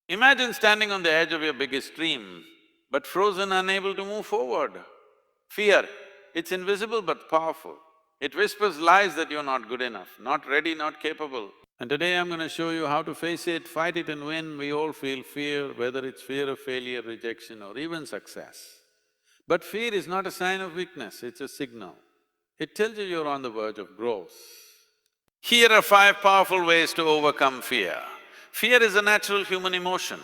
Imagine standing on the edge of your biggest dream, but frozen, unable to move forward. Fear, it's invisible but powerful. It whispers lies that you're not good enough, not ready, not capable. And today I'm gonna show you how to face it, fight it and win. We all feel fear, whether it's fear of failure, rejection or even success. But fear is not a sign of weakness, it's a signal. It tells you you're on the verge of growth. Here are 5 powerful ways to overcome fear. Fear is a natural human emotion.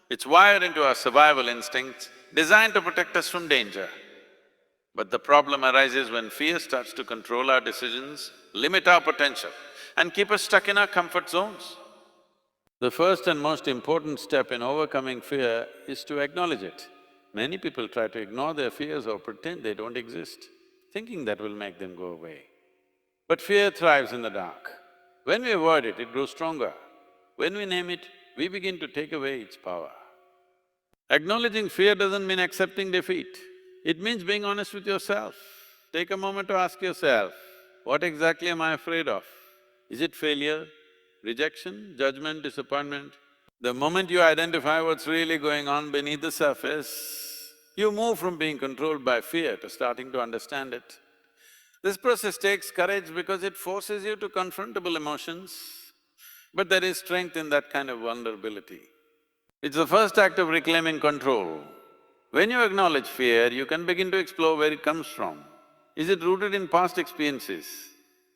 It's wired into our survival instincts, designed to protect us from danger. But the problem arises when fear starts to control our decisions, limit our potential, and keep us stuck in our comfort zones. The first and most important step in overcoming fear is to acknowledge it. Many people try to ignore their fears or pretend they don't exist, thinking that will make them go away. But fear thrives in the dark. When we avoid it, it grows stronger. When we name it, we begin to take away its power. Acknowledging fear doesn't mean accepting defeat. It means being honest with yourself. Take a moment to ask yourself, what exactly am I afraid of? Is it failure, rejection, judgment, disappointment? The moment you identify what's really going on beneath the surface, you move from being controlled by fear to starting to understand it. This process takes courage because it forces you to confrontable emotions, but there is strength in that kind of vulnerability. It's the first act of reclaiming control. When you acknowledge fear, you can begin to explore where it comes from. Is it rooted in past experiences?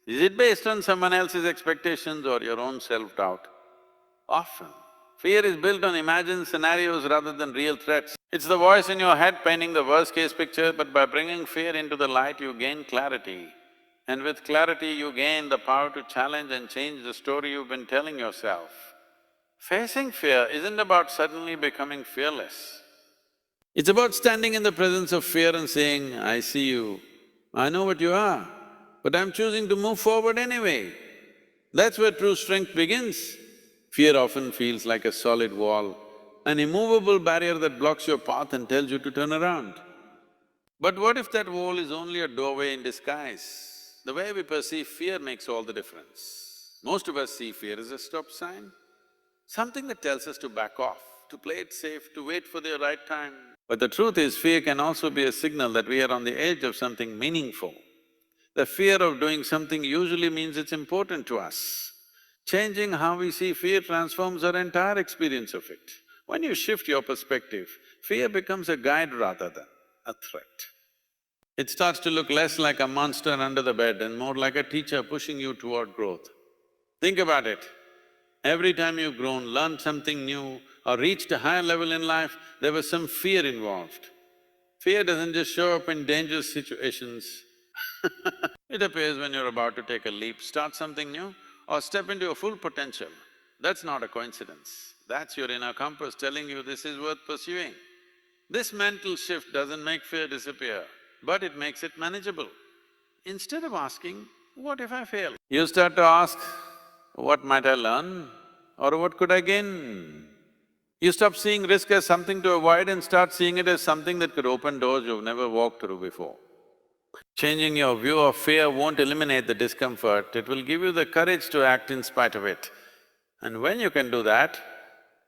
Is it based on someone else's expectations or your own self-doubt? Often, fear is built on imagined scenarios rather than real threats. It's the voice in your head painting the worst-case picture, but by bringing fear into the light, you gain clarity. And with clarity, you gain the power to challenge and change the story you've been telling yourself. Facing fear isn't about suddenly becoming fearless. It's about standing in the presence of fear and saying, I see you, I know what you are, but I'm choosing to move forward anyway. That's where true strength begins. Fear often feels like a solid wall, an immovable barrier that blocks your path and tells you to turn around. But what if that wall is only a doorway in disguise? The way we perceive fear makes all the difference. Most of us see fear as a stop sign, something that tells us to back off, to play it safe, to wait for the right time. But the truth is, fear can also be a signal that we are on the edge of something meaningful. The fear of doing something usually means it's important to us. Changing how we see fear transforms our entire experience of it. When you shift your perspective, fear becomes a guide rather than a threat. It starts to look less like a monster under the bed and more like a teacher pushing you toward growth. Think about it. Every time you've grown, learned something new or reached a higher level in life, there was some fear involved. Fear doesn't just show up in dangerous situations. It appears when you're about to take a leap, start something new, or step into your full potential. That's not a coincidence. That's your inner compass telling you this is worth pursuing. This mental shift doesn't make fear disappear, but it makes it manageable. Instead of asking, what if I fail? You start to ask, what might I learn or what could I gain? You stop seeing risk as something to avoid and start seeing it as something that could open doors you've never walked through before. Changing your view of fear won't eliminate the discomfort, it will give you the courage to act in spite of it. And when you can do that,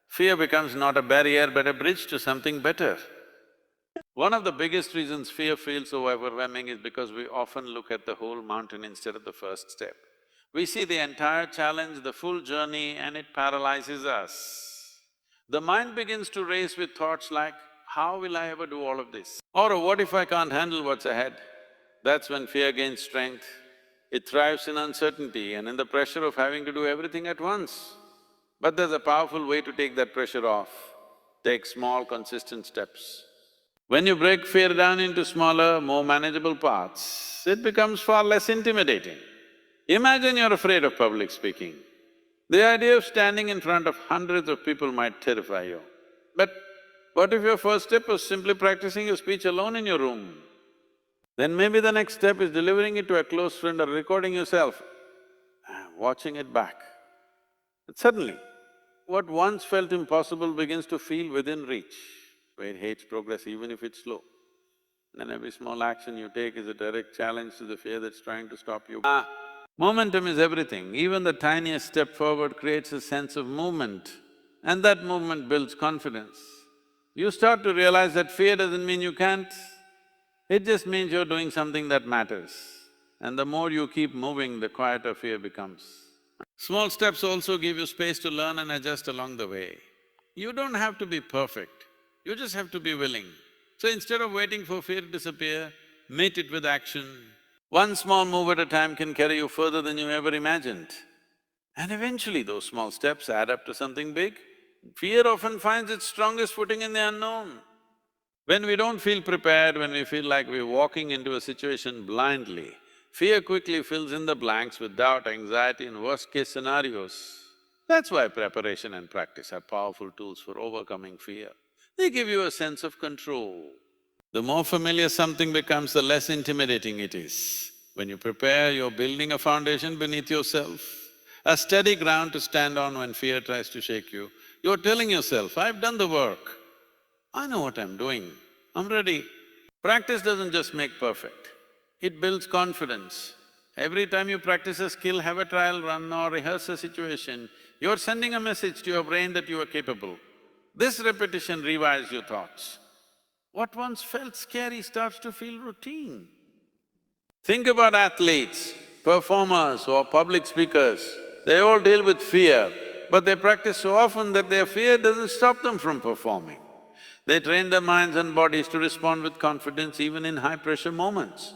fear becomes not a barrier but a bridge to something better. One of the biggest reasons fear feels so overwhelming is because we often look at the whole mountain instead of the first step. We see the entire challenge, the full journey, and it paralyzes us. The mind begins to race with thoughts like, how will I ever do all of this? Or what if I can't handle what's ahead? That's when fear gains strength. It thrives in uncertainty and in the pressure of having to do everything at once. But there's a powerful way to take that pressure off. Take small, consistent steps. When you break fear down into smaller, more manageable parts, it becomes far less intimidating. Imagine you're afraid of public speaking. The idea of standing in front of hundreds of people might terrify you. But what if your first step was simply practicing your speech alone in your room? Then maybe the next step is delivering it to a close friend or recording yourself, watching it back. And suddenly, what once felt impossible begins to feel within reach. Fear hates progress even if it's slow. And every small action you take is a direct challenge to the fear that's trying to stop you. Momentum is everything. Even the tiniest step forward creates a sense of movement. and that movement builds confidence. You start to realize that fear doesn't mean you can't, it just means you're doing something that matters. And the more you keep moving, the quieter fear becomes. Small steps also give you space to learn and adjust along the way. You don't have to be perfect, you just have to be willing. So instead of waiting for fear to disappear, meet it with action. One small move at a time can carry you further than you ever imagined. And eventually those small steps add up to something big. Fear often finds its strongest footing in the unknown. When we don't feel prepared, when we feel like we're walking into a situation blindly, fear quickly fills in the blanks with doubt, anxiety and worst-case scenarios. That's why preparation and practice are powerful tools for overcoming fear. They give you a sense of control. The more familiar something becomes, the less intimidating it is. When you prepare, you're building a foundation beneath yourself, a steady ground to stand on when fear tries to shake you. You're telling yourself, I've done the work, I know what I'm doing, I'm ready. Practice doesn't just make perfect, it builds confidence. Every time you practice a skill, have a trial run or rehearse a situation, you're sending a message to your brain that you are capable. This repetition rewires your thoughts. What once felt scary starts to feel routine. Think about athletes, performers or public speakers, they all deal with fear, but they practice so often that their fear doesn't stop them from performing. They train their minds and bodies to respond with confidence even in high-pressure moments.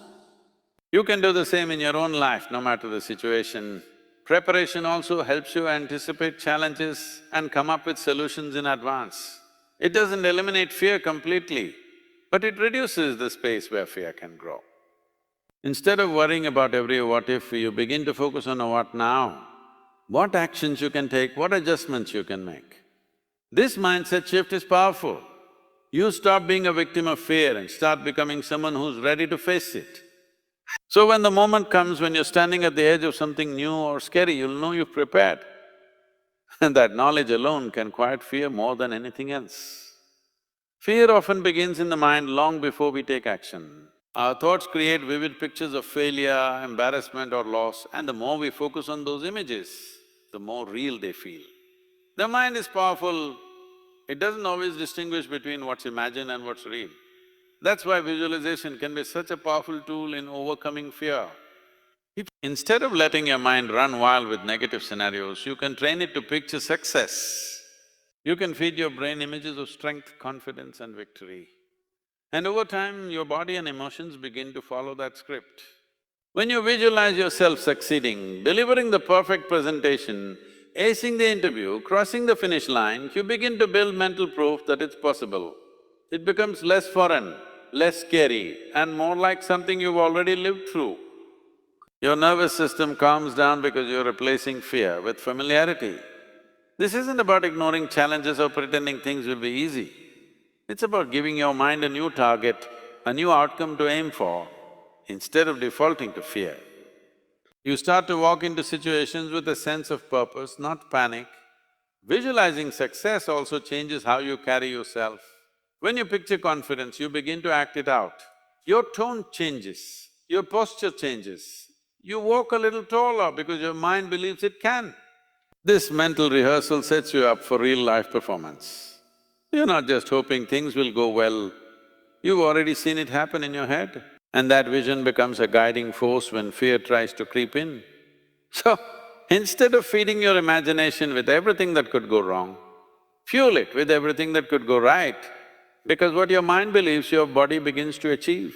You can do the same in your own life, no matter the situation. Preparation also helps you anticipate challenges and come up with solutions in advance. It doesn't eliminate fear completely, but it reduces the space where fear can grow. Instead of worrying about every what if, you begin to focus on a what now. What actions you can take, what adjustments you can make. This mindset shift is powerful. You stop being a victim of fear and start becoming someone who's ready to face it. So when the moment comes when you're standing at the edge of something new or scary, you'll know you've prepared. And that knowledge alone can quiet fear more than anything else. Fear often begins in the mind long before we take action. Our thoughts create vivid pictures of failure, embarrassment or loss, and the more we focus on those images, the more real they feel. The mind is powerful, it doesn't always distinguish between what's imagined and what's real. That's why visualization can be such a powerful tool in overcoming fear. Instead of letting your mind run wild with negative scenarios, you can train it to picture success. You can feed your brain images of strength, confidence and victory. And over time, your body and emotions begin to follow that script. When you visualize yourself succeeding, delivering the perfect presentation, acing the interview, crossing the finish line, you begin to build mental proof that it's possible. It becomes less foreign, less scary and more like something you've already lived through. Your nervous system calms down because you're replacing fear with familiarity. This isn't about ignoring challenges or pretending things will be easy. It's about giving your mind a new target, a new outcome to aim for, instead of defaulting to fear. You start to walk into situations with a sense of purpose, not panic. Visualizing success also changes how you carry yourself. When you picture confidence, you begin to act it out. Your tone changes, your posture changes. You walk a little taller because your mind believes it can. This mental rehearsal sets you up for real-life performance. You're not just hoping things will go well, you've already seen it happen in your head. And that vision becomes a guiding force when fear tries to creep in. So, instead of feeding your imagination with everything that could go wrong, fuel it with everything that could go right, because what your mind believes, your body begins to achieve.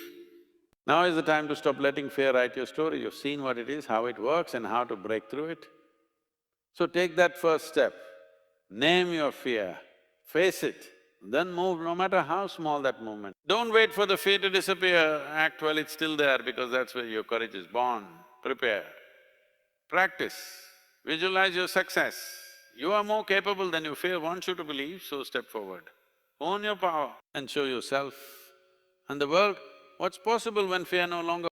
Now is the time to stop letting fear write your story. You've seen what it is, how it works and how to break through it. So take that first step, name your fear, face it, then move no matter how small that movement. Don't wait for the fear to disappear, act while it's still there because that's where your courage is born. Prepare, practice, visualize your success. You are more capable than your fear wants you to believe, so step forward. Own your power and show yourself and the world what's possible when fear no longer